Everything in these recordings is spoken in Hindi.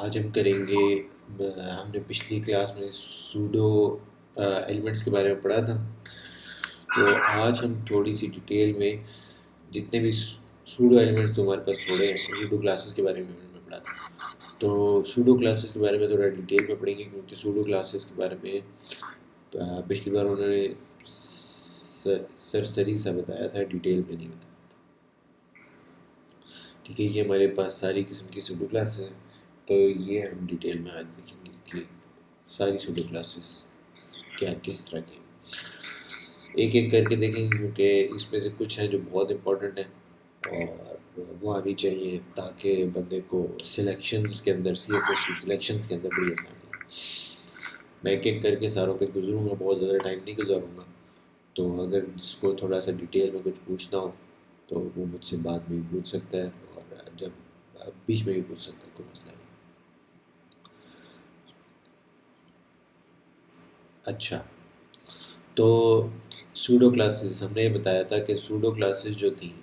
आज हम करेंगे हमने पिछली क्लास में सूडो एलिमेंट्स के बारे में पढ़ा था। तो आज हम थोड़ी सी डिटेल में जितने भी सूडो एलिमेंट्स तो हमारे पास थोड़े हैं, सूडो क्लासेस के बारे में हमने पढ़ा था। तो सूडो क्लासेस के बारे में थोड़ा डिटेल में पढ़ेंगे, क्योंकि सूडो क्लासेस के बारे में पिछली बार उन्होंने सरसरी सा बताया था, डिटेल में नहीं बताया। ठीक है, ये हमारे पास सारी किस्म की सूडो क्लासेस हैं। तो ये हम डिटेल में आज देखेंगे कि सारी सूडो क्लासेस क्या किस तरह की हैं। एक एक करके देखेंगे, क्योंकि इसमें से कुछ हैं जो बहुत इम्पोर्टेंट हैं और वो आनी चाहिए, ताकि बंदे को सिलेक्शंस के अंदर CSS की सिलेक्शंस के अंदर बड़ी आसानी है। मैं एक एक करके सारों पे गुजरूँगा, बहुत ज़्यादा टाइम नहीं गुजारूँगा। तो अगर जिसको थोड़ा सा डिटेल में कुछ पूछना हो तो वो मुझसे बाद में पूछ सकता है, और जब बीच में भी पूछ सकता है, कोई मसला नहीं। अच्छा, तो सूडो क्लासेस हमने बताया था कि सूडो क्लासेस जो थी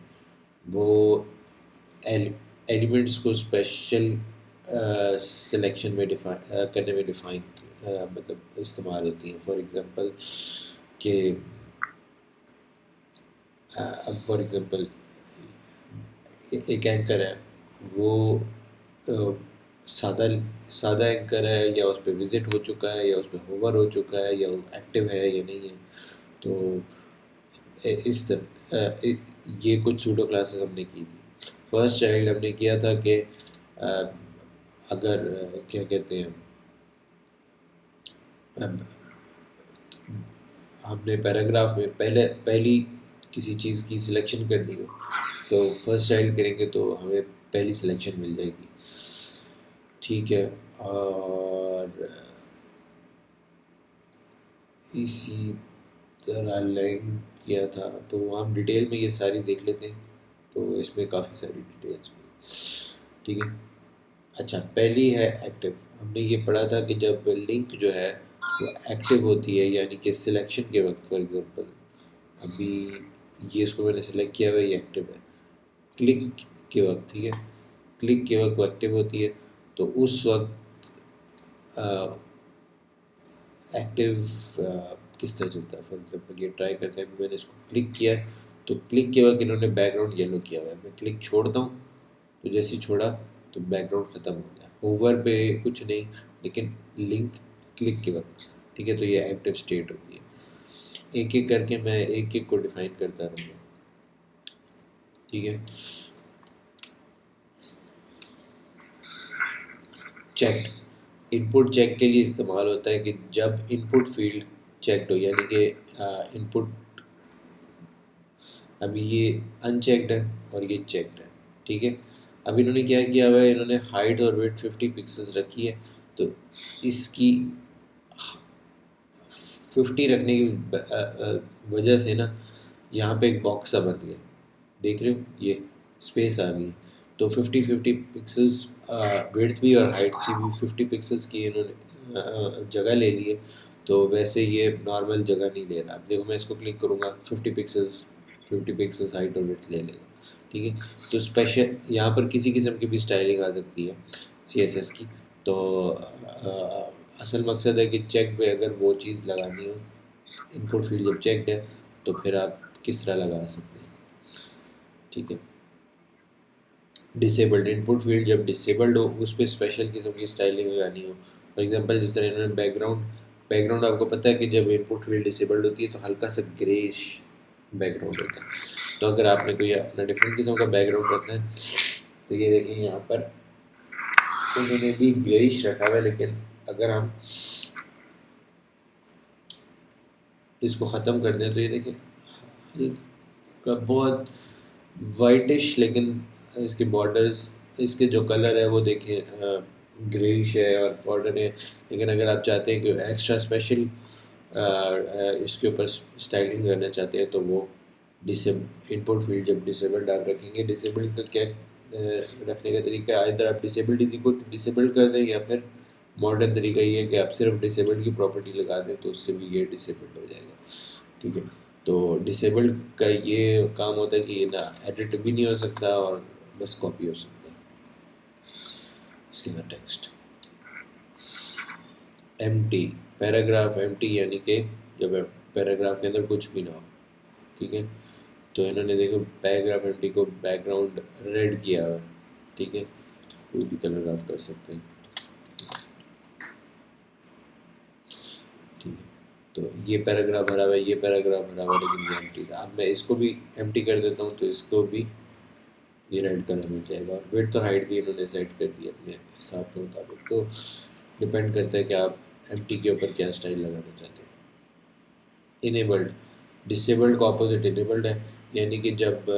वो एलिमेंट्स को स्पेशल सिलेक्शन में करने में डिफाइन मतलब इस्तेमाल होती हैं। फॉर एग्ज़ाम्पल कि अब फॉर एग्ज़ाम्पल एक एंकर है, वो सादा सादा एंकर है, या उस पर विज़िट हो चुका है, या उस पर होवर हो चुका है, या वो एक्टिव है या नहीं है। तो इस तरह ये कुछ सूडो क्लासेस हमने की थी। फर्स्ट चाइल्ड हमने किया था कि अगर क्या कहते हैं, हमने पैराग्राफ में पहली किसी चीज़ की सिलेक्शन करनी हो तो फर्स्ट चाइल्ड करेंगे तो हमें पहली सिलेक्शन मिल जाएगी। ठीक है, और इसी तरह लैंग किया था, तो हम डिटेल में ये सारी देख लेते हैं। तो इसमें काफ़ी सारी डिटेल्स में, ठीक है। अच्छा, पहली है एक्टिव। हमने ये पढ़ा था कि जब लिंक जो है वो एक्टिव होती है, यानी कि सिलेक्शन के वक्त, फॉर एग्जांपल अभी ये इसको मैंने सेलेक्ट किया हुआ है, ये एक्टिव है। क्लिक के वक्त, ठीक है, क्लिक के वक्त वो एक्टिव होती है। तो उस वक्त एक्टिव किस तरह चलता है। फॉर एग्जांपल ये ट्राई करते हैं कि मैंने इसको क्लिक किया, तो क्लिक के वक्त इन्होंने बैकग्राउंड येलो किया हुआ है। मैं क्लिक छोड़ता हूँ तो जैसे ही छोड़ा तो बैकग्राउंड ख़त्म हो गया। होवर पे कुछ नहीं, लेकिन लिंक क्लिक के वक्त, ठीक है। तो ये एक्टिव स्टेट होती है। एक एक करके मैं एक एक को डिफाइन करता रहूँगा, ठीक है। चेक इनपुट चेक के लिए इस्तेमाल होता है कि जब इनपुट फील्ड चेक्ड हो, यानी कि इनपुट अभी ये अनचेक्ड है और ये चेक्ड है, ठीक है। अब इन्होंने क्या किया हुआ है, इन्होंने हाइट और वेट 50 पिक्सल्स रखी है। तो इसकी 50 रखने की वजह से ना यहाँ पे एक बॉक्स सा बन गया, देख रहे हो, ये स्पेस आ गई। तो 50 पिक्सल्स विड्थ भी और हाइट की भी 50 पिक्सल्स की इन्होंने जगह ले ली है। तो वैसे ये नॉर्मल जगह नहीं ले रहा। अब देखो, मैं इसको क्लिक करूँगा, 50 पिक्सल्स हाइट और विड्थ ले लेगा, ठीक है। तो स्पेशल यहाँ पर किसी किस्म की भी स्टाइलिंग आ सकती है CSS की। तो असल मकसद है कि चेक पे अगर वो चीज़ लगानी हो, इनपुट फील्ड जब चेक्ड है तो फिर आप किस तरह लगा सकते हैं, ठीक है। डिसेबल्ड इनपुट फील्ड जब डिसेबल्ड हो, उस पर स्पेशल किस्म की स्टाइलिंग लगानी हो। फॉर एग्जांपल जिस तरह इन्होंने बैकग्राउंड आपको पता है कि जब इनपुट फील्ड डिसेबल्ड होती है तो हल्का सा ग्रेइश बैकग्राउंड होता है। तो अगर आपने कोई अपना डिफरेंट किस्म का बैकग्राउंड रखना है तो ये देखें, यहाँ पर उन्होंने भी ग्रेइश रखा हुआ है, लेकिन अगर हम इसको ख़त्म कर दें तो ये देखें हल्का बहुत वाइटिश, लेकिन इसके बॉर्डर्स, इसके जो कलर है वो देखें ग्रेइश है और बॉर्डर है। लेकिन अगर आप चाहते हैं कि एक्स्ट्रा स्पेशल इसके ऊपर स्टाइलिंग करना चाहते हैं तो वो इनपुट फील्ड जब डिसेबल्ड आप रखेंगे, डिसेबल्ड का क्या रखने का तरीका है, इधर आप disabled is equal to disabled कर दें, या फिर मॉडर्न तरीका ये है कि आप सिर्फ डिसेबल्ड की प्रॉपर्टी लगा दें तो उससे भी ये डिसेबल्ड हो जाएगा, ठीक है। तो डिसेबल्ड का ये काम होता है कि ये ना एडिट भी नहीं हो सकता और बस कॉपी हो सकता है। इसके बाद टेक्स्ट, एम्प्टी, पैराग्राफ एम्प्टी यानी कि जब पैराग्राफ के अंदर कुछ भी ना हो, ठीक है। तो इन्होंने देखो पैराग्राफ एम्प्टी को बैकग्राउंड रेड किया हुआ है, ठीक है, कोई भी कलर आप कर सकते हैं, ठीक है। तो ये पैराग्राफ भरा हुआ है, ये पैराग्राफ भरा हुआ है, लेकिन ये एम्प्टी था। अब मैं इसको भी एम्प्टी कर देता हूँ तो इसको भी ये रेड कलर मिल जाएगा। और विड्थ और हाइट भी इन्होंने सेट कर दिया अपने हिसाब के मुताबिक। तो डिपेंड करता है कि आप एम्प्टी के ऊपर क्या स्टाइल लगाना चाहते हैं। इनेबल्ड, डिसेबल्ड का ऑपोजिट इनेबल्ड है, यानी कि जब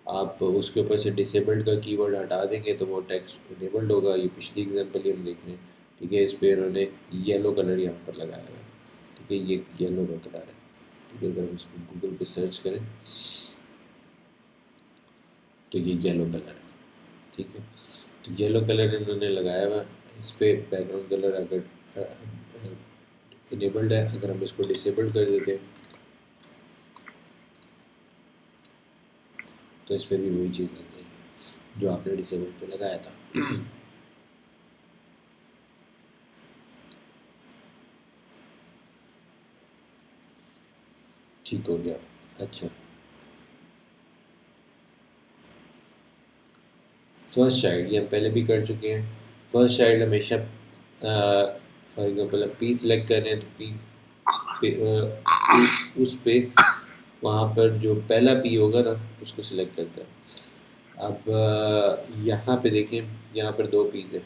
आप उसके ऊपर से डिसेबल्ड का कीवर्ड हटा देंगे तो वो टेक्स्ट इनेबल्ड होगा। ये पिछली एग्जांपल ही हम देख रहे हैं, ठीक है। इस पर इन्होंने येलो कलर यहाँ पर लगाया हुआ है, ठीक है, ये येलो का कलर है, ठीक है। अगर हम इसको गूगल पे सर्च करें तो ये येलो कलर है, ठीक है। तो येलो कलर इन्होंने लगाया हुआ, इस पर बैकग्राउंड कलर अगर इनेबल्ड है, अगर हम इसको डिसेबल्ड कर देते हैं तो इस पर भी वही चीज़ लग जाएगी जो आपने डिसेबल्ड पे लगाया था। ठीक हो गया। अच्छा, फर्स्ट चाइल्ड ये हम पहले भी कर चुके हैं। फर्स्ट चाइल्ड हमेशा फॉर एग्जांपल हम पी सिलेक्ट कर रहे हैं तो पी पे उस पे वहाँ पर जो पहला पी होगा ना उसको सिलेक्ट करता है। अब यहाँ पे देखें, यहाँ पर दो पीस है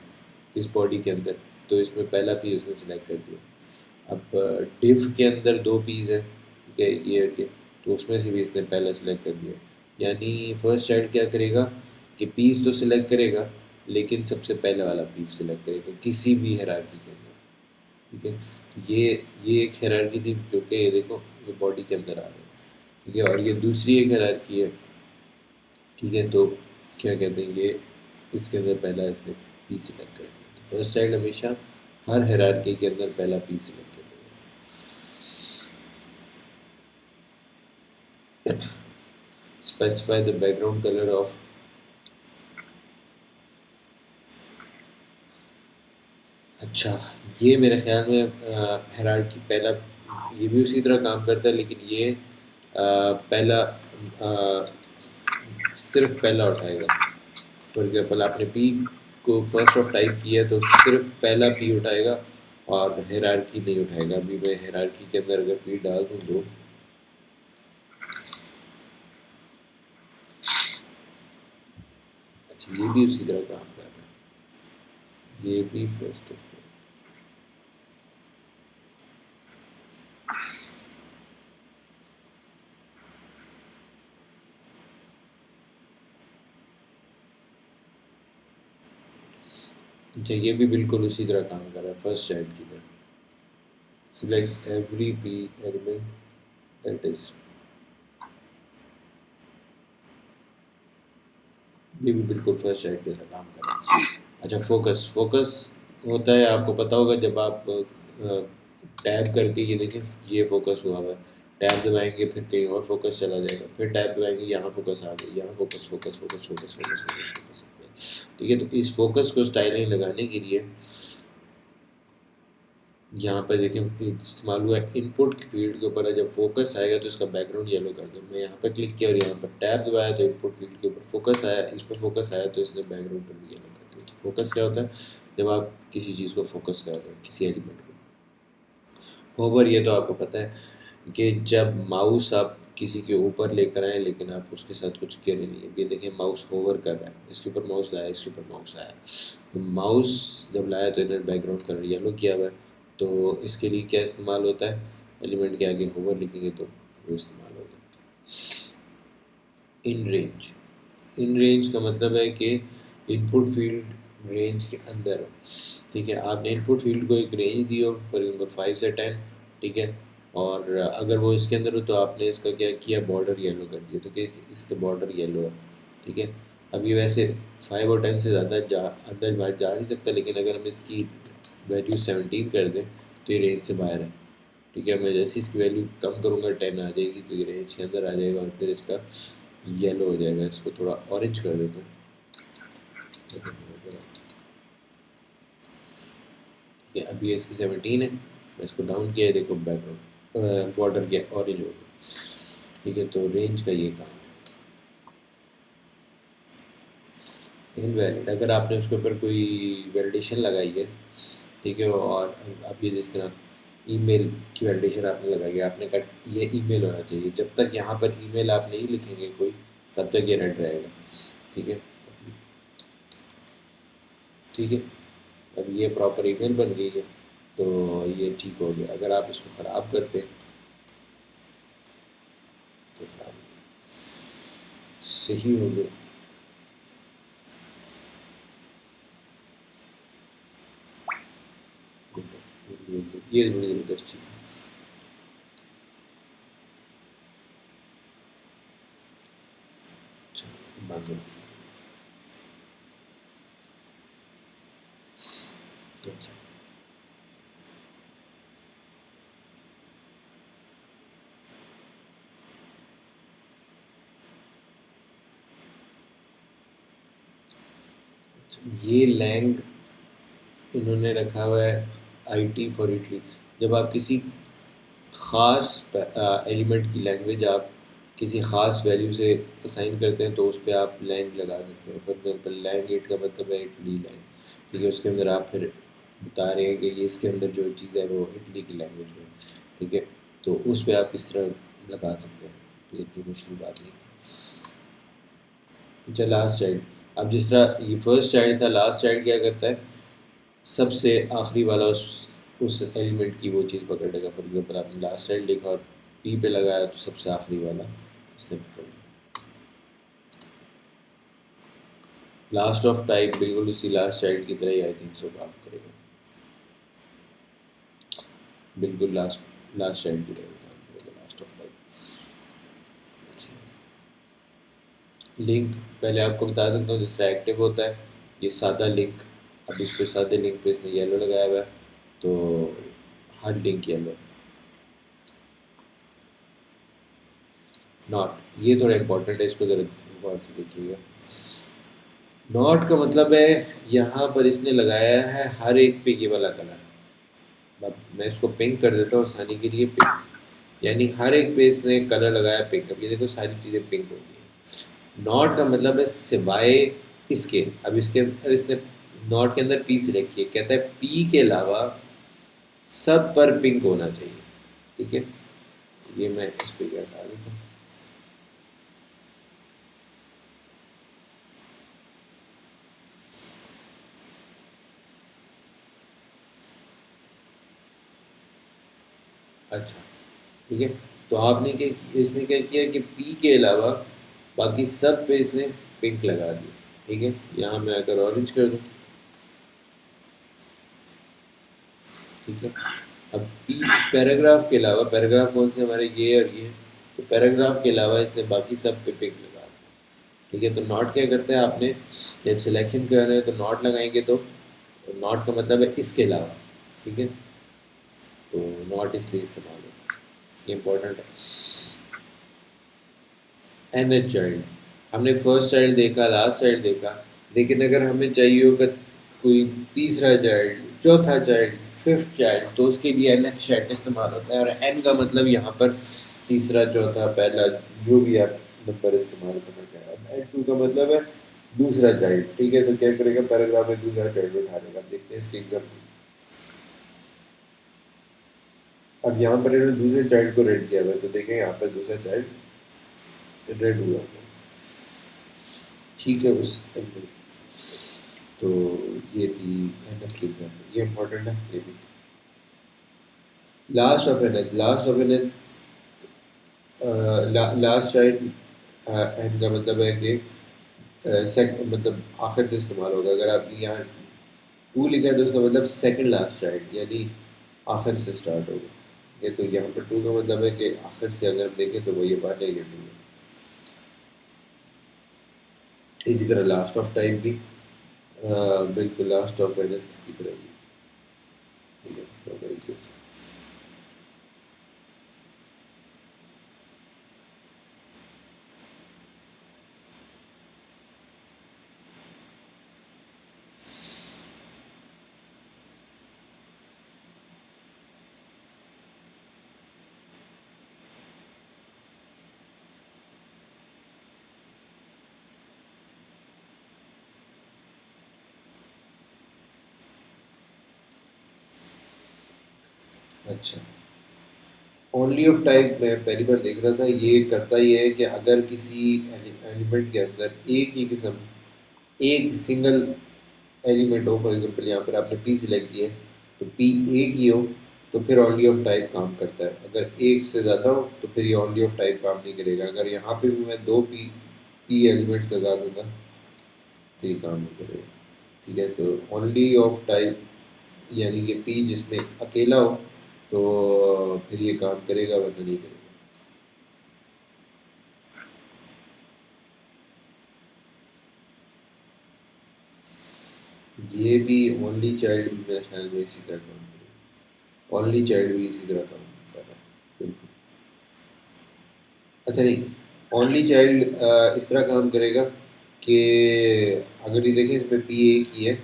इस बॉडी के अंदर, तो इसमें पहला पी उसने सिलेक्ट कर दिया। अब डिव के अंदर दो पीस है, ठीक है, ये के, तो उसमें से भी इसने पहला सिलेक्ट कर दिया। यानी फर्स्ट चाइल्ड क्या करेगा कि पीस तो सिलेक्ट करेगा लेकिन सबसे पहले वाला पीस सिलेक्ट करेगा किसी भी हायरार्की के अंदर, ठीक है। ये एक हायरार्की थी जो कि ये देखो ये बॉडी के अंदर आ रही है, ठीक है। और ये दूसरी एक हायरार्की है, ठीक है। तो क्या कहते हैं ये इसके अंदर पहला इसने पी सिलेक्ट कर दिया। तो फर्स्ट चाइल्ड हमेशा हर हायरार्की के अंदर पहला पी सिलेक्ट कर देगा। Specify the background colour of, अच्छा, ये मेरे ख्याल में हायरार्की पहला, ये भी उसी तरह काम करता है लेकिन ये पहला सिर्फ पहला उठाएगा। फॉर एग्जाम्पल आपने पी को फर्स्ट ऑफ टाइप किया तो सिर्फ पहला पी उठाएगा और हायरार्की नहीं उठाएगा। अभी मैं हायरार्की के अंदर अगर पी डाल दूँ तो अच्छा ये भी उसी तरह काम कर रहा है, ये भी फर्स्ट ऑफ, अच्छा ये भी बिल्कुल उसी तरह काम कर रहा है फर्स्ट चाइल्ड की तरह। Select every P element that is, ये भी बिल्कुल फर्स्ट चाइल्ड की तरह काम कर रहा है। अच्छा फोकस, फोकस होता है आपको पता होगा जब आप टैब करके ये देखें ये फोकस हुआ हुआ है, टैब दबाएंगे फिर कहीं और फोकस चला जाएगा, फिर टैब दबाएंगे यहाँ फोकस आ गई, यहाँ focus focus focus focus focus focus focus, ठीक है। तो इस फोकस को स्टाइलिंग लगाने के लिए यहाँ पर देखिए इस्तेमाल हुआ है इनपुट फील्ड के ऊपर। जब फोकस आएगा तो इसका बैकग्राउंड येलो कर दो। मैं यहाँ पर क्लिक किया और यहाँ पर टैब दबाया तो इनपुट फील्ड के ऊपर फोकस आया, इस पर फोकस आया तो इसने बैकग्राउंड पर भी येलो कर दिया। तो फोकस क्या होता है जब आप किसी चीज़ को फोकस कर रहे हो, किसी एलिमेंट को। होवर ये तो आपको पता है कि जब माउस आप किसी के ऊपर लेकर आए लेकिन आप उसके साथ कुछ करें नहीं। ये देखिए माउस होवर कर रहा है, इसके ऊपर माउस लाया, इसके ऊपर माउस आया, तो माउस जब लाया तो इन्होंने बैकग्राउंड कलर येलो किया हुआ है। तो इसके लिए क्या इस्तेमाल होता है, एलिमेंट के आगे होवर लिखेंगे तो वो इस्तेमाल होगा। इन रेंज, इन रेंज का मतलब है कि इनपुट फील्ड रेंज के अंदर हो, ठीक है। आपने इनपुट फील्ड को एक रेंज दी हो फॉर एग्जाम्पल 5 से 10, ठीक है। और अगर वो इसके अंदर हो तो आपने इसका क्या किया बॉर्डर येलो कर दिया, तो कि इसका बॉर्डर येलो है, ठीक है। अब ये वैसे 5 और 10 से ज़्यादा अंदर बाहर जा नहीं सकता, लेकिन अगर हम इसकी वैल्यू 17 कर दें तो ये रेंज से बाहर है, ठीक है। मैं जैसे इसकी वैल्यू कम करूँगा 10 आ जाएगी तो ये रेंज के अंदर आ जाएगा और फिर इसका येलो हो जाएगा। इसको थोड़ा ऑरेंज कर देता हूँ, ठीक ये अभी इसकी 17 है, मैं इसको डाउन किया है, देखो बैकग्राउंड बॉर्डर किया ऑरेंज हो गया। ठीक है, तो रेंज का ये काम है। इनवैलिड, अगर आपने उसके ऊपर कोई वैलिडेशन लगाई है, ठीक है, और आप ये जिस तरह ईमेल की वैलिडेशन आपने लगाई है, आपने कहा ये ईमेल होना चाहिए, जब तक यहाँ पर ईमेल आप नहीं लिखेंगे कोई, तब तक ये रेड रहेगा। ठीक है, ठीक है, अब ये प्रॉपर ईमेल बन गई है, तो ये ठीक हो गया। अगर आप इसको ख़राब करते हैं तो खराब सही हो गया। ये बड़ी ज़बरदस्त चीज़ है। अच्छा, बंद होती है। अच्छा, ये लैंग इन्होंने रखा हुआ है IT फॉर इटली। जब आप किसी ख़ास एलिमेंट की लैंग्वेज आप किसी ख़ास वैल्यू से असाइन करते हैं, तो उस पर आप लैंग लगा सकते हैं। फॉर एग्जाम्पल लैंग 8 का मतलब है इटली लैंग। ठीक है, उसके अंदर आप फिर बता रहे हैं कि ये इसके अंदर जो चीज़ है वो इटली की लैंग्वेज में। ठीक है, तो उस पर आप इस तरह लगा सकते हैं, तो ये इतनी मुश्किल बात नहीं। अच्छा, लास्ट चाइल्ड, अब जिस तरह ये फर्स्ट चाइल्ड था, लास्ट चाइल्ड क्या करता है, सबसे आखिरी वाला उस एलिमेंट की वो चीज़ पकड़ लेगा। फॉर एग्जाम्पल आपने लास्ट चाइल्ड लिखा और पी पे लगाया, तो सबसे आखिरी वाला इसने पकड़ लिया। लास्ट ऑफ टाइप बिल्कुल उसी लास्ट चाइल्ड की तरह ही आई थिंक सो काम करेगा, बिल्कुल लास्ट लास्ट चाइल्ड की तरह काम करेगा लास्ट ऑफ टाइप। लिंक पहले आपको बता देता हूँ, जिस तरह एक्टिव होता है ये सादा लिंक, अब इस पे सादे लिंक पे इसने येलो लगाया हुआ है, तो हर लिंक येलो है। नॉट, ये थोड़ा इंपॉर्टेंट है, इसको ज़रा गौर से देखिएगा। नॉट का मतलब है यहाँ पर इसने लगाया है हर एक पे ये वाला कलर। अब मैं इसको पिंक कर देता हूँ आसानी के लिए, पिंक, यानी हर एक पे इसने कलर लगाया पिंक। अब ये देखो सारी चीज़ें पिंक हो गई हैं। नॉट का मतलब है सिवाय इसके, अब इसके अंदर इसने नॉट के अंदर पी सिलेक्ट किया, कहता है पी के अलावा सब पर पिंक होना चाहिए। ठीक है, ये मैं इस पे क्या हटा देता हूँ। अच्छा, ठीक है, तो आपने क्या, इसने क्या किया कि पी के अलावा बाकी सब पे इसने पिंक लगा दिया। ठीक है, यहाँ मैं अगर ऑरेंज कर दूँ, ठीक है, अब पी पैराग्राफ के अलावा, पैराग्राफ कौन से हमारे ये और ये, तो पैराग्राफ के अलावा इसने बाकी सब पे पिंक लगा दिया। ठीक है, तो नॉट क्या करते हैं, आपने जब सिलेक्शन कर रहे हैं तो नॉट लगाएंगे, तो नॉट का मतलब है इसके अलावा। ठीक है, तो नॉट इसलिए इस्तेमाल होता है, ये इंपॉर्टेंट है। एन ए चाइल्ड, हमने फर्स्ट चाइल्ड देखा, लास्ट चाइल्ड देखा, लेकिन अगर हमें चाहिए होगा कोई तीसरा चाइल्ड, चौथा चाइल्ड, फिफ्थ चाइल्ड, तो उसके लिए एन एच चाइल्ड इस्तेमाल होता है। और एन का मतलब यहाँ पर तीसरा, चौथा, पहला, जो भी आप नंबर इस्तेमाल करना चाहें। अब एन टू का मतलब है दूसरा चाइल्ड। ठीक है, तो क्या करेगा, पैराग्राफ में दूसरा चाइल्ड उठा लेगा। देखते हैं इसके एग्जाम्पल। अब यहाँ पर इन्होंने दूसरे चाइल्ड को रेड किया हुआ है, तो देखें यहाँ पर दूसरा चाइल्ड रेड हुआ है। ठीक है, उस तो ये थी एनथ की एग्जाम्पल, ये इंपॉर्टेंट है ये भी। Last of nth, last of nth, last child n का मतलब है कि मतलब आखिर से इस्तेमाल होगा। अगर आपने यहाँ टू लिखा है तो उसका मतलब सेकंड लास्ट चाइल्ड, यानी आखिर से स्टार्ट होगा। ये तो यहाँ पर टू का मतलब है कि आखिर से अगर हम देखें तो वो ये वन है, ये टू है। इसी तरह लास्ट ऑफ टाइम भी बिल्कुल लास्ट ऑफ एनथ की तरह ही। ठीक है, तो very good। अच्छा, ओनली ऑफ टाइप मैं पहली बार देख रहा था। ये करता ही है कि अगर किसी एलिमेंट के अंदर एक ही किस्म, एक सिंगल एलिमेंट हो, फॉर एग्जांपल यहाँ पर आपने पी सिलेक्ट किया है तो पी एक ही हो, तो फिर ओनली ऑफ टाइप काम करता है। अगर एक से ज़्यादा हो तो फिर ये ओनली ऑफ टाइप काम नहीं करेगा। अगर यहाँ पे भी मैं दो पी एलिमेंट्स लगा दूंगा तो ये काम नहीं करेगा। ठीक है, तो ओनली ऑफ टाइप यानी कि पी जिसमें अकेला हो तो फिर ये काम करेगा, वरना नहीं करेगा। ये भी ओनली चाइल्ड भी मेरे ख्याल में इसी तरह काम करेगा। ओनली चाइल्ड भी इसी तरह काम कर रहा है, बिल्कुल। अच्छा नहीं, ओनली चाइल्ड इस तरह काम करेगा कि अगर ये देखें इसमें पी एक ही है,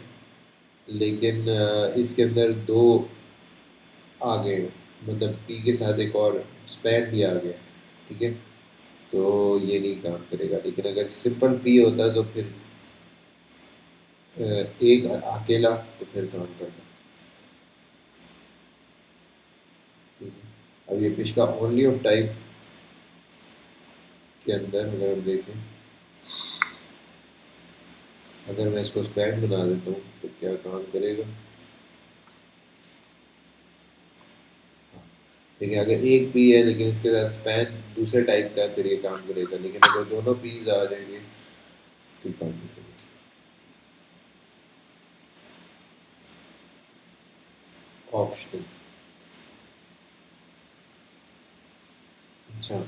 लेकिन इसके अंदर दो आ गए, मतलब पी के साथ एक और स्पैन भी आ गया। ठीक है, तो ये नहीं काम करेगा। लेकिन अगर सिंपल पी होता तो फिर एक अकेला तो फिर काम करता। ठीक है, अब ये पिछला ओनली ऑफ टाइप के अंदर अगर हम देखें, अगर मैं इसको स्पैन बना देता हूँ तो क्या काम करेगा। देखिए, अगर एक पी है लेकिन इसके साथ स्पैन दूसरे टाइप का है, फिर ये काम करेगा। लेकिन अगर दोनों पीस आ जाएंगे तो काम नहीं करेगा। ऑप्शनल। अच्छा।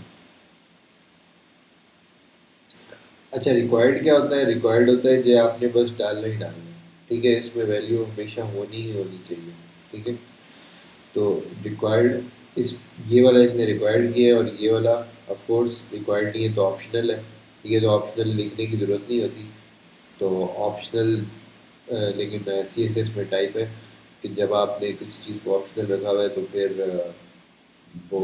अच्छा, रिक्वायर्ड क्या होता है? रिक्वायर्ड होता है जो आपने बस डालना ही डालना है। ठीक है, इसमें वैल्यू हमेशा होनी ही होनी चाहिए। ठीक है, तो रिक्वायर्ड इस ये वाला इसने रिक्वायर्ड किया है, और ये वाला ऑफ कोर्स रिक्वायर्ड नहीं है तो ऑप्शनल है। ठीक है, तो ऑप्शनल लिखने की ज़रूरत नहीं होती। तो ऑप्शनल, लेकिन सी एस एस में टाइप है कि जब आपने किसी चीज़ को ऑप्शनल रखा हुआ है तो फिर वो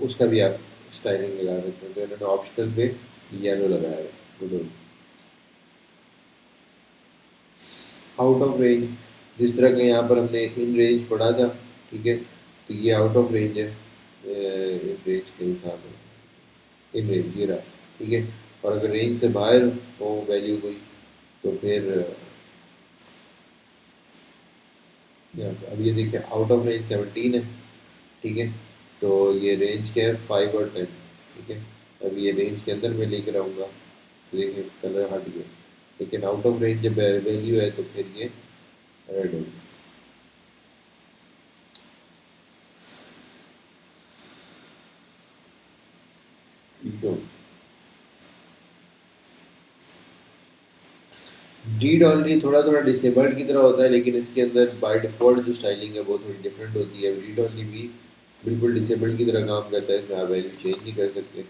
उसका भी आप स्टाइलिंग लगा सकते हैं। तो इन्होंने ऑप्शनल पे येलो लगाया है। गुड। आउट ऑफ रेंज, जिस तरह के यहाँ पर हमने इन रेंज पढ़ा था। ठीक है, तो ये आउट ऑफ रेंज है। इन रेंज के हिसाब में इन रेंज ये रहा। ठीक है, और अगर रेंज से बाहर हो वैल्यू कोई तो फिर अब ये देखिए आउट ऑफ रेंज 17 है। ठीक है, तो ये रेंज क्या है, 5 और 10। ठीक है, अब ये रेंज के अंदर मैं लेकर आऊँगा तो देखिए कलर हट गया। लेकिन आउट ऑफ रेंज जब वैल्यू है तो फिर ये रेड हो गया। तो रीड ऑनली थोड़ा थोड़ा डिसेबल्ड की तरह होता है, लेकिन इसके अंदर बाय डिफ़ॉल्ट जो स्टाइलिंग है वो थोड़ी डिफरेंट होती है। रीड ऑनली भी बिल्कुल डिसेबल्ड की तरह काम करता है, इसमें आप वैल्यू चेंज नहीं कर सकते।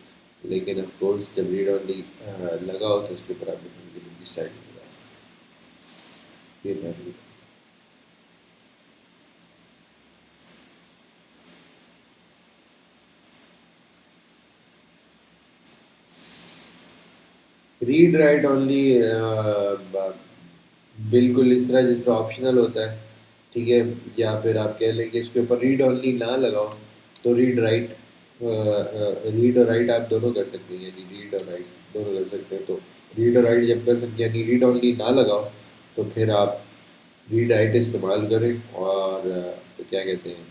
लेकिन ऑफ कोर्स जब रीड ऑनली लगा हो तो उसके ऊपर आप डिफरेंट किस्म की स्टाइलिंग लगा सकते हैं। ये था। रीड राइट ओनली बिल्कुल इस तरह जिस तरह ऑप्शनल होता है। ठीक है, या फिर आप कह लें कि इसके ऊपर रीड ओनली ना लगाओ तो रीड और राइट आप दोनों कर सकते हैं, यानी रीड और राइट दोनों कर सकते हैं। तो रीड और राइट जब कर सकते हैं, यानी रीड ओनली ना लगाओ तो फिर आप रीड राइट इस्तेमाल करें। और तो क्या कहते हैं,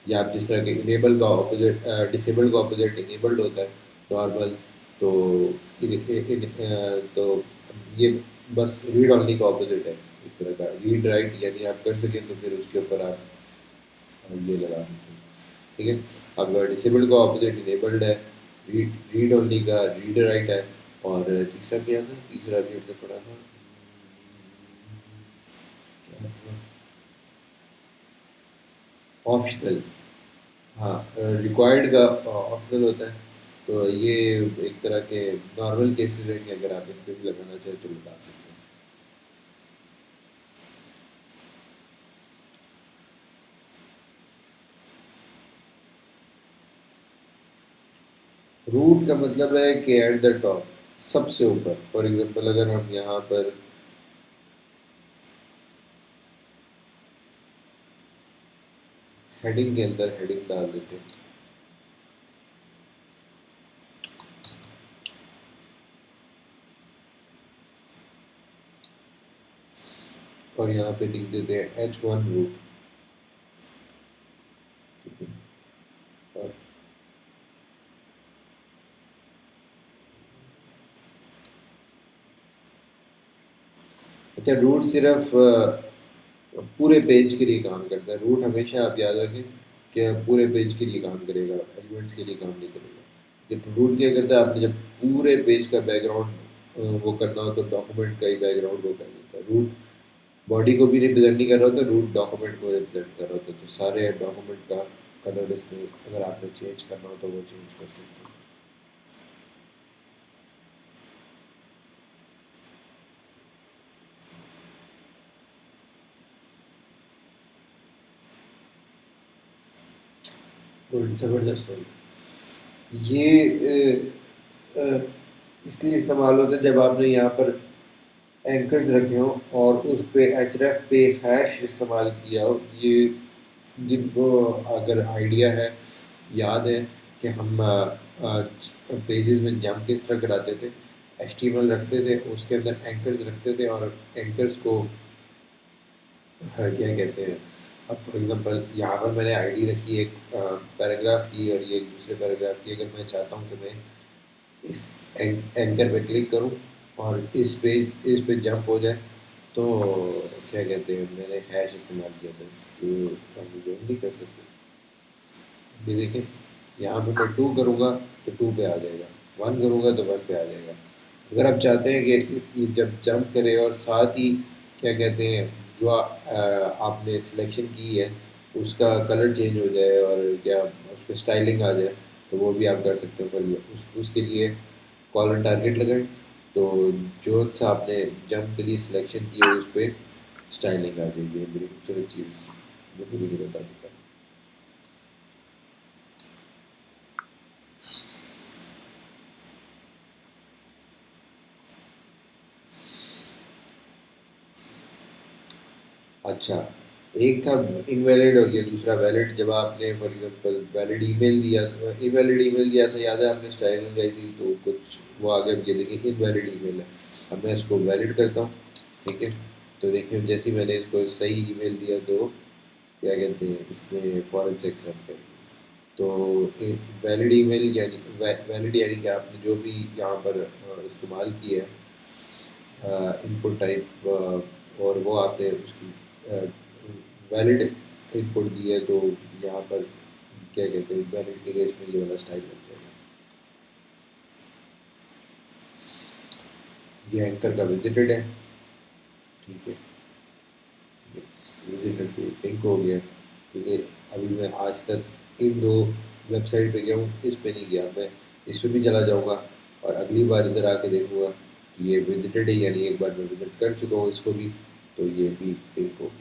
या आप जिस तरह के इनेबल का ऑपोजिट, डिसेबल का ऑपोजिट इनेबल्ड होता है नॉर्मल। तो तो ये बस रीड ओनली का ऑपोजिट है एक तरह का। रीड राइट यानी आप कर सकें तो फिर उसके ऊपर आप ये लगा सकते हैं। ठीक है, अब डिसेबल्ड का ऑपोजिट इनेबल्ड है। रीड रीड ओनली का रीड राइट है। और तीसरा क्या था? तीसरा भी हमने पढ़ा था, क्या था? ऑप्शनल। हाँ, रिक्वायर्ड का ऑप्शनल होता है। तो ये एक तरह के नॉर्मल केसेस हैं कि अगर आप इन पे भी लगाना चाहें तो लगा सकते हैं। रूट का मतलब है कि एट द टॉप, सबसे ऊपर। फॉर एग्जांपल अगर हम यहाँ पर हेडिंग के अंदर हेडिंग डाल देते हैं। और यहाँ पे लिख देते हैं H1 रूट। और अच्छा, रूट सिर्फ पूरे पेज के लिए काम करता है। रूट हमेशा आप याद रखें कि पूरे पेज के लिए काम करेगा, एलिमेंट्स के लिए काम नहीं करेगा। कि रूट क्या करता है, आपने जब पूरे पेज का बैकग्राउंड वो करना हो तो डॉक्यूमेंट का ही बैकग्राउंड वो कर देता है। रूट बॉडी को भी रिप्रेजेंट नहीं कर रहा होता, रूट डॉक्यूमेंट को रिप्रेजेंट कर रहा होता, तो सारे डॉक्यूमेंट का कलर इसमें अगर आपने चेंज करना हो तो वो चेंज कर सकते हो। गुड, ज़बरदस्त हो ये इसलिए इस्तेमाल होता है जब आपने यहाँ पर एंकर्स रखे हों और उस पे एचरेफ पे हैश इस्तेमाल किया हो। ये जिनको अगर आइडिया है, याद है कि हम पेजेस में जंप किस तरह कराते थे, एचटीएमएल रखते थे, उसके अंदर एंकर्स रखते थे और एंकर्स को क्या कहते हैं। अब फॉर एग्जांपल यहाँ पर मैंने आईडी रखी एक पैराग्राफ की और ये एक दूसरे पैराग्राफ की। अगर मैं चाहता हूँ कि मैं इस एंकर पे क्लिक करूँ और इस पे जंप हो जाए, तो क्या कहते हैं, मैंने हैश इस्तेमाल किया था, इसको हम ज्वाइन नहीं कर सकते। ये देखें, यहाँ पे मैं 2 करूँगा तो 2 पे आ जाएगा, 1 करूँगा तो 1 पे आ जाएगा। अगर आप चाहते हैं कि ये जब जंप करे और साथ ही क्या कहते हैं, जो आपने सिलेक्शन की है उसका कलर चेंज हो जाए और क्या उस पर स्टाइलिंग आ जाए, तो वो भी आप कर सकते हो। पर उसके लिए कॉलर टारगेट लगाएं, तो जो सा आपने जंप के लिए सिलेक्शन की है उस पर स्टाइलिंग आ जाएगी। ये बड़ी खूबसूरत चीज़ जो भी मुझे बता देता है। अच्छा, एक था इनवैलिड और ये दूसरा वैलिड। जब आपने फॉर एग्जांपल वैलिड ईमेल दिया, इनवैलिड ईमेल दिया था, याद है आपने स्टाइल लगाई थी, तो कुछ वो आगे ये देखिए इनवैलिड ईमेल है। अब मैं इसको वैलिड करता हूँ, ठीक है। तो देखिए जैसे ही मैंने इसको सही ईमेल दिया तो क्या कहते हैं, इसने फ़ौरन से एक्सेप्ट कर लिया। तो वैलिड ईमेल यानी वैलिड यानी कि आपने जो भी यहाँ पर इस्तेमाल किया है इनपुट टाइप, और वो आपने उसकी वैलिड इनपुट दी है, तो यहाँ पर क्या कहते हैं, वैलिड के केस में ये वाला स्टाइल लग जाएगा। ये एंकर का विजिटेड है, ठीक है। विजिटेड पे पिंक हो गया, ठीक है। अभी मैं आज तक इन दो वेबसाइट पे गया हूँ, इस पे नहीं गया। मैं इस पे भी चला जाऊँगा और अगली बार इधर आके देखूँगा कि ये विजिटेड है, यानी एक बार मैं विजिट कर चुका हूँ इसको भी, तो ये भी पिंक हो गया।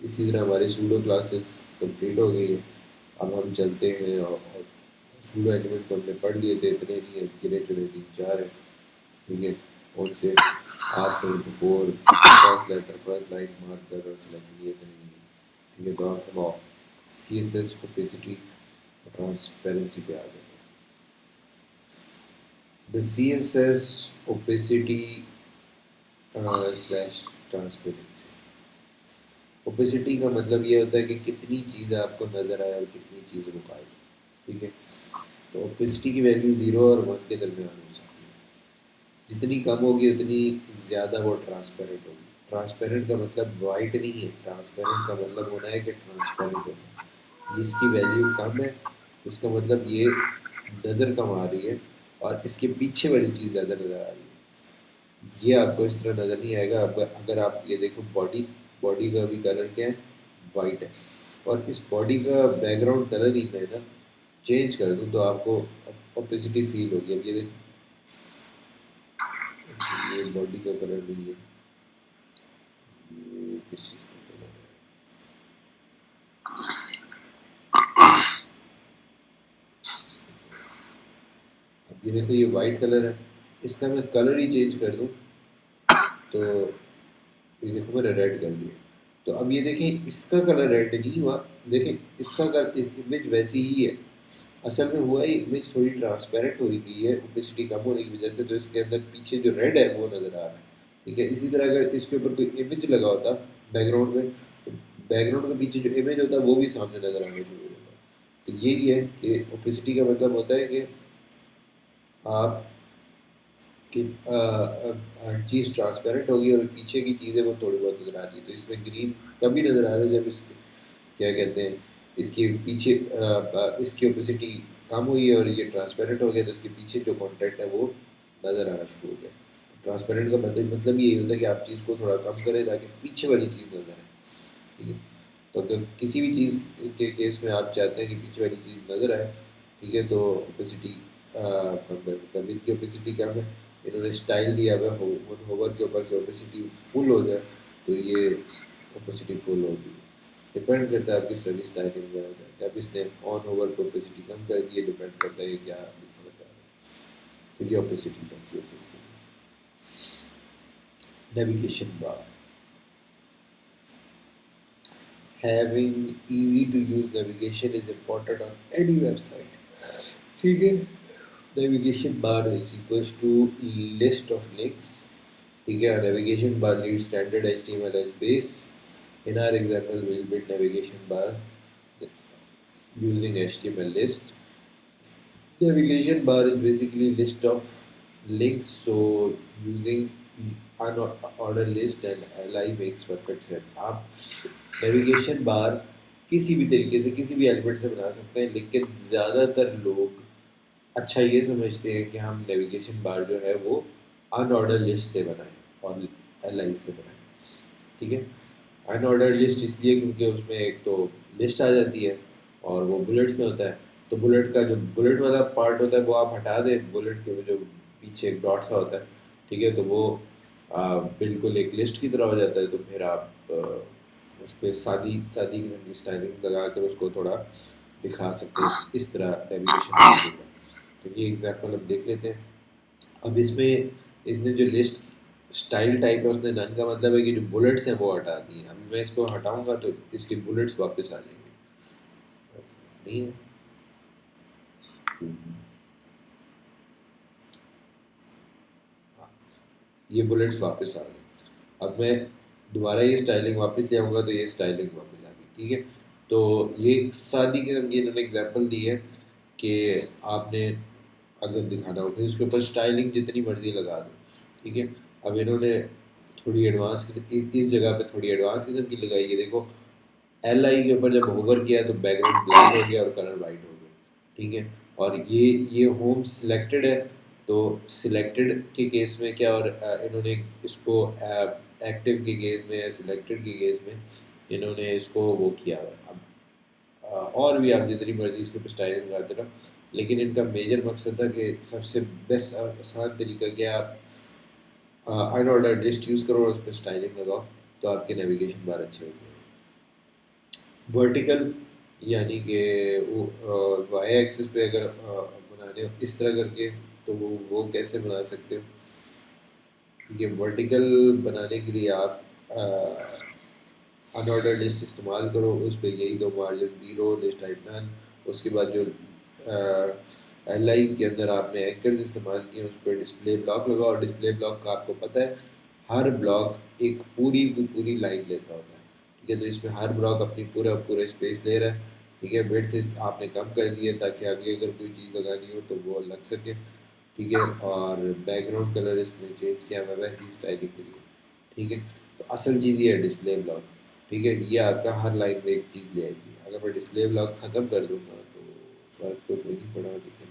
इसी तरह हमारी सूडो क्लासेस कंप्लीट हो गई है। अब हम चलते हैं और सूडो एलिमेंट तो हमने पढ़ लिए थे, इतने नहीं है, गिने चुने 3-4 है, ठीक है। उनसे R four first letter first line marker और सिलेक्शन, ये इतने नहीं है, ठीक है। तो हम C S S opacity transparency पे आ गए थे। The C S S opacity slash transparency. Opacity का मतलब ये होता है कि कितनी चीज़ आपको नज़र आए और कितनी चीज़ रुकाए, ठीक है। तो ओपेसिटी की वैल्यू 0 और 1 के दरमियान हो सकती है। जितनी कम होगी उतनी ज़्यादा वो ट्रांसपेरेंट होगी। ट्रांसपेरेंट का मतलब वाइट नहीं है, ट्रांसपेरेंट का मतलब होना है कि ट्रांसपेरेंट होना। ये इसकी वैल्यू कम है, उसका मतलब ये नज़र कम आ रही है और इसके पीछे वाली चीज़ ज़्यादा नज़र आ रही है। ये आपको इस तरह नज़र नहीं आएगा। अब अगर आप ये देखो, बॉडी बॉडी का भी कलर क्या है, वाइट है। और इस बॉडी का बैकग्राउंड कलर ही मैं ना चेंज कर दूँ तो आपको ओपेसिटी फील होगी। अब ये देखो, ये बॉडी का कलर नहीं है, ये किस चीज़ का कलर है। ये देखो ये वाइट कलर है, इसका मैं कलर ही चेंज कर दूँ तो ये देखो मैंने रेड कर दिया। तो अब ये देखें इसका कलर रेड नहीं हुआ, देखें इसका कलर, इमेज वैसी ही है। असल में हुआ है इमेज थोड़ी ट्रांसपेरेंट हो रही है ओपेसिटी कम होने की वजह से, तो इसके अंदर पीछे जो रेड है वो नज़र आ रहा है। ठीक है, इसी तरह अगर इसके ऊपर कोई इमेज लगा होता बैकग्राउंड में, तो बैकग्राउंड के पीछे जो इमेज होता है वो भी सामने नज़र आना शुरू हो जाता है। तो यही है कि ओपेसिटी का मतलब होता है कि आप कि हर चीज़ ट्रांसपेरेंट होगी और पीछे की चीज़ें वो थोड़ी बहुत नज़र आ रही है। तो इसमें ग्रीन तभी नज़र आ रहा है जब इसके क्या कहते हैं, इसके पीछे इसकी ओपेसिटी कम हुई है और ये ट्रांसपेरेंट हो गया, तो इसके पीछे जो कंटेंट है वो नज़र आना शुरू हो गया। ट्रांसपेरेंट का मतलब यही होता है कि आप चीज़ को थोड़ा कम करें ताकि पीछे वाली चीज़ नज़र आए। ठीक है, तो अगर किसी भी चीज़ के केस में आप चाहते हैं कि पीछे वाली चीज़ नज़र आए, ठीक है, तो ओपेसिटी कम कर, इनकी ओपेसिटी कम है, इन्होंने स्टाइल दिया हुआ है होवर के ऊपर कि ओपेसिटी फुल हो जाए, तो ये ओपेसिटी फुल होगी। डिपेंड करता है आपकी स्टडी स्टाइलिंग में है। अब इसने ऑन होवर को ओपेसिटी कम कर दी है, डिपेंड करता है ये क्या लिखना चाह रहा है। तो ये ओपेसिटी का C S S navigation bar, having easy to use navigation is important on any website। ठीक है, navigation bar is equals to list of links. ठीक है, navigation bar needs standard HTML as base। In our example we will build navigation bar using HTML list। Navigation bar is basically list of links, so using unordered list and li makes perfect sense। आप नेविगेशन बार किसी भी तरीके से किसी भी एलिमेंट से बना सकते हैं, लेकिन ज़्यादातर लोग अच्छा ये समझते हैं कि हम नेविगेशन बार जो है वो अनऑर्डर लिस्ट से बनाएं और एल से बनाएं। ठीक है, अनऑर्डर लिस्ट इसलिए क्योंकि उसमें एक तो लिस्ट आ जाती है और वो बुलेट्स में होता है, तो बुलेट का जो बुलेट वाला पार्ट होता है वो आप हटा दें, बुलेट के जो पीछे एक डॉट सा होता है, ठीक है, तो वो बिल्कुल एक लिस्ट की तरह हो जाता है। तो फिर आप उस पर सादी सादी किस्म की स्टाइलिंग लगा कर उसको थोड़ा दिखा सकते हैं इस तरह नेविगेशन। तो ये एग्जांपल हम देख लेते हैं। अब इसमें इसने जो लिस्ट स्टाइल टाइप है उसने नन का मतलब है कि जो बुलेट्स हैं वो हटा दी हैं। अब मैं इसको हटाऊंगा तो इसके बुलेट्स वापस आ जाएंगे, नहीं है। हाँ, ये बुलेट्स वापस आ गए। अब मैं दोबारा ये स्टाइलिंग वापस ले आऊँगा तो ये स्टाइलिंग वापस आ गई। ठीक है, तो ये एक सादी किस्म की इन्होंने एग्जांपल दी है कि आपने अगर दिखाना हो फिर इसके ऊपर स्टाइलिंग जितनी मर्जी लगा दो। ठीक है, अब इन्होंने थोड़ी एडवांस इस जगह पे थोड़ी एडवांस किस्म की लगाई है। देखो LI के ऊपर जब होवर किया तो बैकग्राउंड ब्लैक हो गया और कलर वाइट हो गया। ठीक है, और ये होम सिलेक्टेड है, तो सिलेक्टेड के केस में क्या, और इन्होंने इसको एक्टिव के केस में या सिलेक्टेड के केस में इन्होंने इसको वो किया है। अब और भी आप जितनी मर्जी इसके ऊपर स्टाइलिंग लगाते रहो, लेकिन इनका मेजर मकसद था कि सबसे बेस्ट और आसान तरीका क्या, आप अनऑर्डर्ड लिस्ट यूज़ करो और उस पर स्टाइलिंग लगाओ, तो आपके नेविगेशन बार अच्छे होंगे। वर्टिकल यानी कि वो वाई एक्सिस पे अगर बनाने हो इस तरह करके, तो वो कैसे बना सकते हो। ये वर्टिकल बनाने के लिए आप अनऑर्डर लिस्ट इस्तेमाल करो, उस पर यही दो margin zero list type none. उसके बाद जो एल आई के अंदर आपने एंकर्स इस्तेमाल किए उस पर डिस्प्ले ब्लॉक लगाओ। और डिस्प्ले ब्लॉक का आपको पता है हर ब्लॉक एक पूरी पूरी लाइन लेता होता है। ठीक है, तो इसमें हर ब्लॉक अपनी पूरा स्पेस ले रहा है। ठीक है, वेट से आपने कम कर दिया ताकि आगे अगर कोई चीज़ लगानी हो तो वो लग सके। ठीक है, और बैकग्राउंड कलर इसने चेंज किया हुआ वैसी स्टाइलिंग के लिए। ठीक है, तो असल चीज़ ये है डिस्प्ले ब्लॉक। ठीक है, ये आपका हर लाइन में एक चीज़ ले आएगी। अगर मैं डिस्प्ले ब्लॉक ख़त्म कर दूंगा तो फर्क तो नहीं पड़ा, लेकिन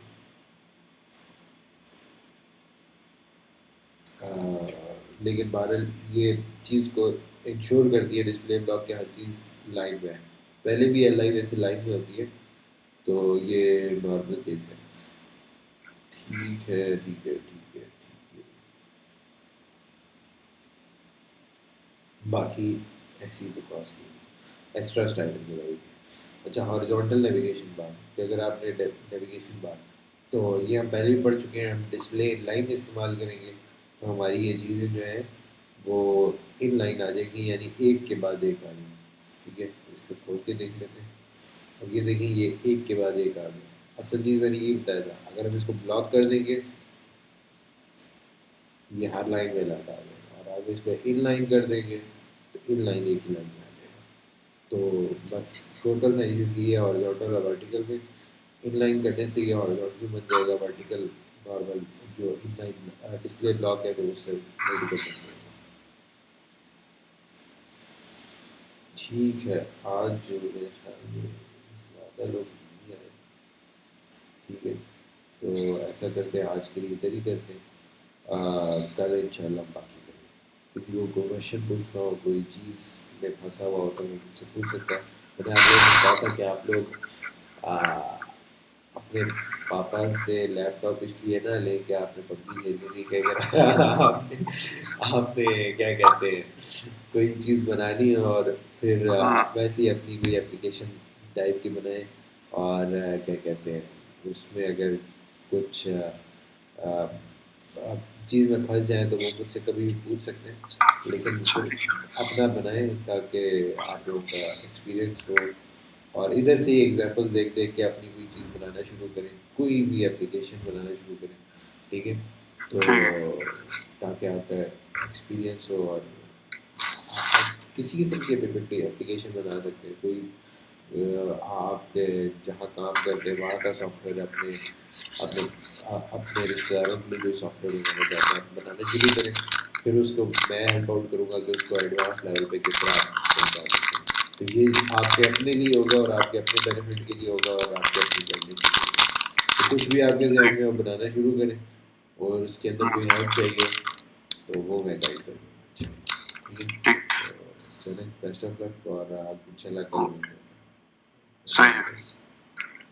लेकिन बहरहाल ये चीज़ को इंश्योर करती है डिस्प्ले ब्लॉक के हर चीज़ लाइन में है। पहले भी एल आई वैसे लाइन में होती है, तो ये नॉर्मल केस है। ठीक है ठीक है ठीक है ठीक है, बाकी ऐसी बिकॉज की एक्स्ट्रा स्टाइलिंग लगाएगी। अच्छा, हॉरिजॉन्टल नेविगेशन बार कि अगर आपने नेविगेशन बार तो ये हम पहले भी पढ़ चुके हैं। हम डिस्प्ले लाइन इस्तेमाल करेंगे तो हमारी ये चीज़ें जो हैं वो इन लाइन आ जाएगी, यानी एक के बाद एक आ जाएगी। ठीक है, इसको खोल के देख लेते हैं। अब ये देखें, ये एक के बाद एक आ गया। असल चीज़ मैंने ये बताया था, अगर हम इसको ब्लॉक कर देंगे ये हर लाइन में लाता आ जाएगा, और अगर इसको इन लाइन कर देंगे तो इन लाइन एक ही लाइन में आ जाएगा। तो बस टोटल साइज की है हॉरिजॉन्टल और वर्टिकल में। इनलाइन करने से ये हॉरिजॉन्टल बन जाएगा, वर्टिकल नॉर्मल जो इनलाइन डिस्प्ले ब्लॉक है तो उससे वर्टिकल बन जाएगा। ठीक है, आज जो मेरे ख्याल में ज़्यादा लोग नहीं आए। ठीक है, तो ऐसा करते हैं, आज के लिए इधर ही करते हैं। कल इंशाल्लाह हम बाकी करेंगे। किसी को कोई क्वेश्चन पूछना हो, कोई चीज़ में फंसा हुआ हो तो वो मुझसे पूछ सकता है। मैंने आपको कहा था कि आप लोग आ, अपने पापा से लैपटॉप इसलिए ना लेके आपने पबजी खेलने की क्या करा आपने आपने क्या कहते हैं कोई चीज़ बनानी है और फिर वैसे ही अपनी कोई एप्लीकेशन टाइप की बनाए, और क्या कहते हैं उसमें अगर कुछ चीज़ में फंस जाए तो वो मुझसे कभी भी पूछ सकते हैं, लेकिन फिर अपना बनाएं ताकि आप लोगों का एक्सपीरियंस हो, और इधर से ही एग्जांपल्स देख देख के अपनी कोई चीज़ बनाना शुरू करें, कोई भी एप्लीकेशन बनाना शुरू करें। ठीक है, तो ताकि आपका एक्सपीरियंस हो और आप किसी किस्म की एप्लीकेशन बना सकते हैं। कोई आपके जहाँ काम करते हैं वहाँ का सॉफ्टवेयर, अपने अपने अपने रिश्तेदारों के लिए कोई सॉफ्टवेयर बनाना चाहते हैं, आप बनाना शुरू करें। फिर उसको मैं हेल्प आउट करूँगा कि उसको एडवांस लेवल पे किस तरह आप पहुँचा सकते हैं। तो ये आपके अपने लिए होगा और आपके अपने बेनिफिट के लिए होगा और आपके अपनी लर्निंग के लिए होगा। तो कुछ भी आपके जहन में हो बनाना शुरू करें, और उसके अंदर कोई हेल्प चाहिए तो वो मैं गाइड कर दूँगा। ठीक है, तो चलें, बेस्ट ऑफ लक, और आप इंशाल्लाह कल मिलते हैं।